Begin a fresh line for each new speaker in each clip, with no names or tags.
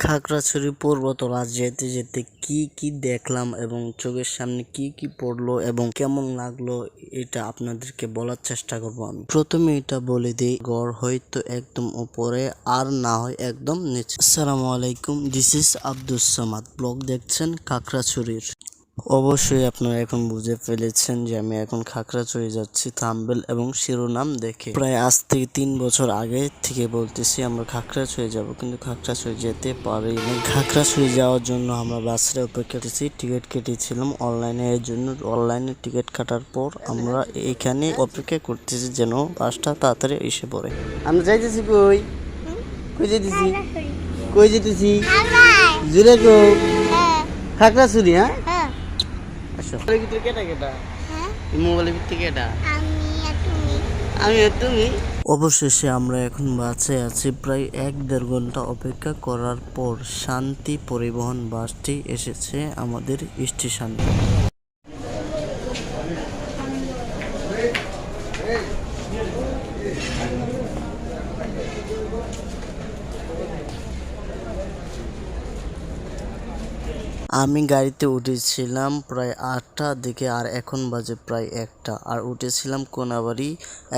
খাগড়াছড়ি পর্বতরা যেতে যেতে কি কি দেখলাম এবং চোখের সামনে কি কি পড়লো এবং কেমন লাগলো এটা আপনাদেরকে বলার চেষ্টা করবো। আমি প্রথমে এটা বলে দিই, গড় হয়তো একদম উপরে আর না হয় একদম নিচে। আসসালামু আলাইকুম, this is Abdus Samad, blog দেখছেন খাগড়াছড়ির। অবশ্যই আপনারা এখন বুঝে ফেলেছেন যে আমি এখন খাগড়াছড়ি যাচ্ছি থাম্বনেল এবং শিরোনাম দেখে। প্রায় আজ থেকে 3 বছর আগে থেকে বলতেছি আমরা খাগড়াছড়ি যাব, কিন্তু খাগড়াছড়ি যেতে পারিনি। খাগড়াছড়ি যাওয়ার জন্য আমরা বাসের অপেক্ষা করতেছি, টিকিট কেটেছিলাম অনলাইনে। এর জন্য অনলাইনে টিকিট কাটার পর আমরা এখানে অপেক্ষা করতেছি যেন বাসটা তাড়াতাড়ি এসে পড়ে। আমরা যাইতেছি কই কই যেতেছি কই যেতেছি জুড়ে গো খাগড়াছড়ি। হ্যাঁ মোবাইলের ভিতরে কেটা কেটা মোবাইলের ভিতরে কেটা আমি আর তুমি। অবশেষে আমরা এখন বাসে আছি। প্রায় 1-1.5 ঘন্টা অপেক্ষা করার পর শান্তি পরিবহন বাসটি এসেছে আমাদের স্টেশনে। আমি গাড়িতে উঠেছিলাম প্রায় 8টার দিকে, আর এখন বাজে প্রায় 1টা, আর উঠেছিলাম কোনাবাড়ি,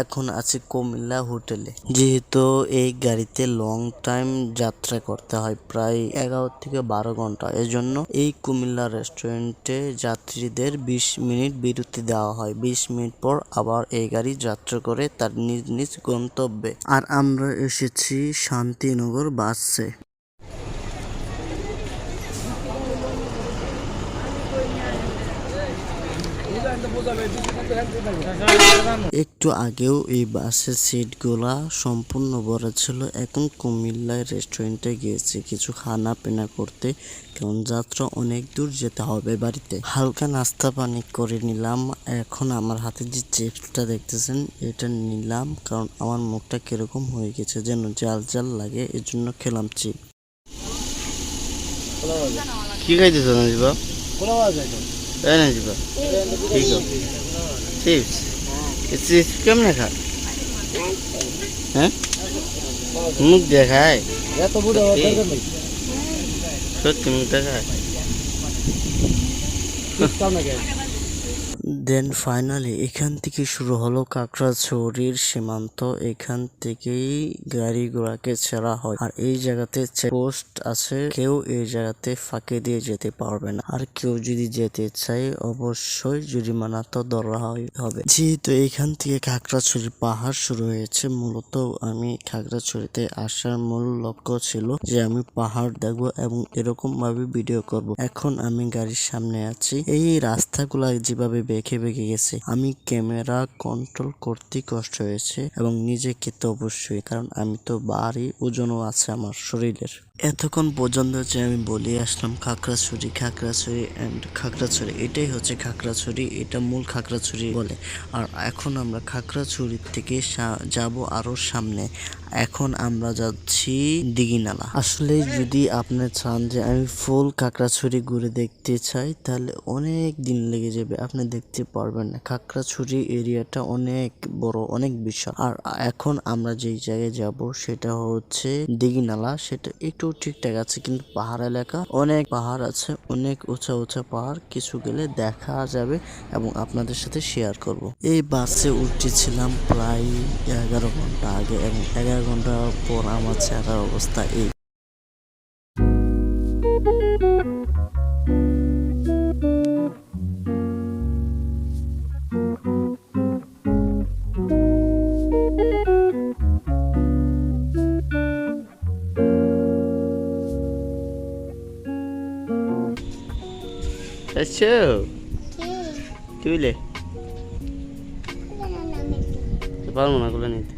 এখন আছি কুমিল্লা হোটেলে। যেহেতু এই গাড়িতে লং টাইম যাত্রা করতে হয়, প্রায় 11 থেকে 12 ঘন্টা, এজন্য এই কুমিল্লা রেস্টুরেন্টে যাত্রীদের 20 মিনিট বিরতি দেওয়া হয়। 20 মিনিট পর আবার এই গাড়ি যাত্রা করে তার নিজ নিজ গন্তব্যে। আর আমরা এসেছি শান্তিনগর বাসে। একটু আগেও এই বাসের সিটগুলা সম্পূর্ণ ভরা ছিল। এখন কুমিল্লায় রেস্টুরেন্টে গিয়েছি কিছু খানা পিনা করতে, কারণ যাত্রা অনেক দূর যেতে হবে বাড়িতে। হালকা নাস্তা পানি করে নিলাম। এখন আমার হাতে যে চিপসটা দেখতেছেন এটা নিলাম, কারণ আমার মুখটা কিরকম হয়ে গেছে যেন জাল জাল লাগে, এর জন্য খেলাম চিপ। কি খাইতেছ নাজিবা? তাই নাজিবা ঠিক আছে। চিপস চিপস কেমনে খায়? হ্যাঁ মুখ দেখায়, সত্যি মুখ দেখায়। দেন ফাইনালি এখান থেকে শুরু হলো খাগড়াছড়ির সীমান্ত। এখান থেকেই গাড়ি ঘোড়াকে ছেড়া হয়, আর এই জায়গাতে চেকপোস্ট আছে। কেউ এই জায়গাতে ফাঁকি দিয়ে যেতে পারবে না, আর কেউ যদি যেতে চায় অবশ্যই জরিমানা তো ধরা হবে। যেহেতু এখান থেকে খাগড়াছড়ির পাহাড় শুরু হয়েছে, মূলত আমি খাগড়াছড়িতে আসার মূল লক্ষ্য ছিল যে আমি পাহাড় দেখবো এবং এরকম ভাবে ভিডিও করব। এখন আমি গাড়ির সামনে আছি, এই রাস্তাগুলা যেভাবে বেঁকে বেঁকে গেছে, আমি ক্যামেরা কন্ট্রোল করতে কষ্ট হয়েছে এবং নিজেকে তো অবশ্যই, কারণ আমি তো ভারী ওজনও আছে আমার শরীরের। এতক্ষণ পর্যন্ত যে আমি বলে আসলাম খাগড়াছড়ি অ্যান্ড খাগড়াছড়ি, এটাই হচ্ছে খাগড়াছড়ি, এটা মূল খাগড়াছড়ি বলে। আর এখন আমরা খাগড়াছড়ি থেকে যাব আরো সামনে। এখন আমরা যাচ্ছি দিঘিনালা। আসলে যদি আপনি চান যে আমি ফুল খাগড়াছড়ি ঘুরে দেখতে চাই, তাহলে অনেক দিন লেগে যাবে, আপনি দেখতে পারবেন না। খাগড়াছড়ি এরিয়াটা অনেক বড়, অনেক বিশাল। আর এখন আমরা যেই জায়গায় যাব সেটা হচ্ছে দিঘিনালা। সেটা একটু ঠিকঠাক আছে, কিন্তু পাহাড় এলাকা, অনেক পাহাড় আছে, অনেক উঁচা উঁচা পাহাড়, কিছু গেলে দেখা যাবে এবং আপনাদের সাথে শেয়ার করব। এই বাসে উঠেছিলাম প্রায় 11 ঘন্টা আগে, এবং 11 ঘন্টা পর আমার চেহারার অবস্থা এই। আচ্ছা তুইলে পারবো না গুলো নিতে।